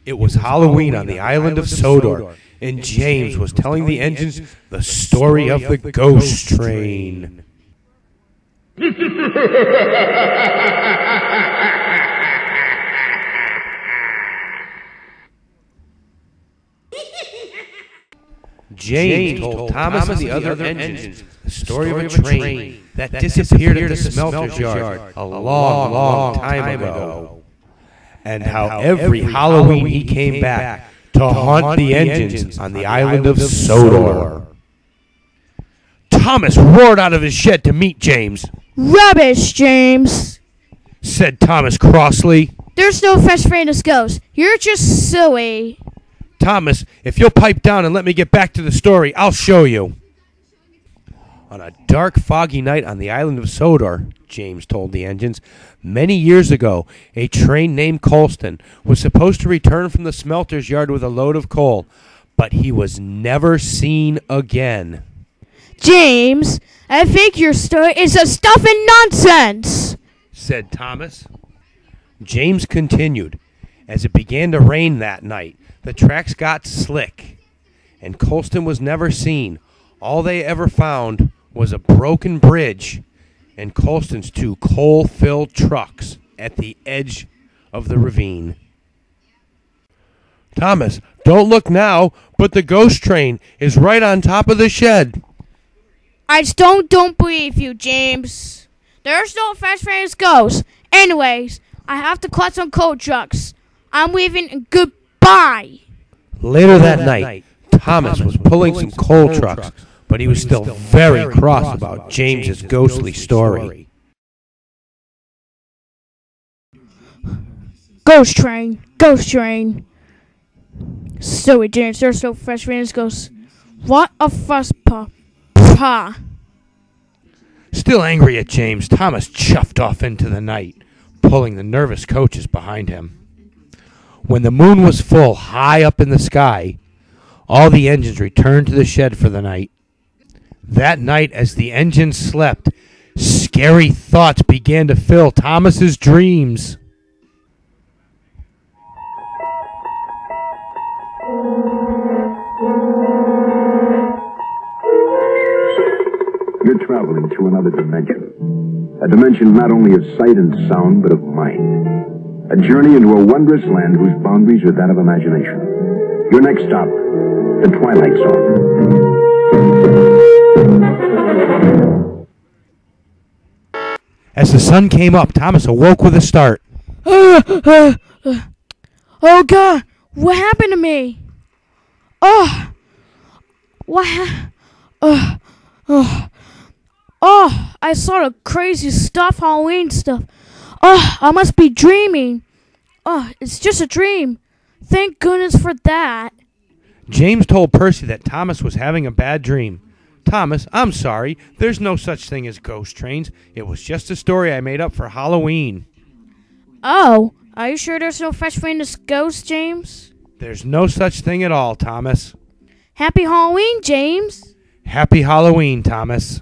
It was Halloween on the island of Sodor, and James was telling the engines the story of the ghost train. James told Thomas and the other engines the story of a train that disappeared at the smelter's yard a long, long time ago, and how every Halloween he came back to haunt the engines on the island of Sodor. Thomas roared out of his shed to meet James. "Rubbish, James," said Thomas crossly. "There's no such thing as ghosts. You're just silly." "Thomas, if you'll pipe down and let me get back to the story, I'll show you." On a dark, foggy night on the island of Sodor, James told the engines, many years ago, a train named Colston was supposed to return from the smelter's yard with a load of coal, but he was never seen again. "James, I think your story is a stuffing nonsense," said Thomas. James continued. As it began to rain that night, the tracks got slick, and Colston was never seen. All they ever found was a broken bridge and Colston's 2 coal-filled trucks at the edge of the ravine. "Thomas, don't look now, but the ghost train is right on top of the shed." "I don't believe you, James. There's no such thing as ghosts. Anyways, I have to collect some coal trucks. I'm leaving and goodbye." Later that night, Thomas was pulling some coal trucks, but he was still very cross about James's ghostly story. "Ghost train, ghost train." "Silly James, there's no such thing as ghosts. What a fuss, pa. Still angry at James, Thomas chuffed off into the night, pulling the nervous coaches behind him. When the moon was full high up in the sky, all the engines returned to the shed for the night. That night, as the engines slept, scary thoughts began to fill Thomas's dreams. You're traveling through another dimension. A dimension not only of sight and sound, but of mind. A journey into a wondrous land whose boundaries are that of imagination. Your next stop, the Twilight Zone. As the sun came up, Thomas awoke with a start. Oh, God, what happened to me? Oh, I saw the crazy stuff, Halloween stuff. Oh, I must be dreaming. Oh, it's just a dream. Thank goodness for that. James told Percy that Thomas was having a bad dream. "Thomas, I'm sorry. There's no such thing as ghost trains. It was just a story I made up for Halloween." "Oh, are you sure there's no such thing as ghosts, James?" "There's no such thing at all, Thomas." "Happy Halloween, James." "Happy Halloween, Thomas."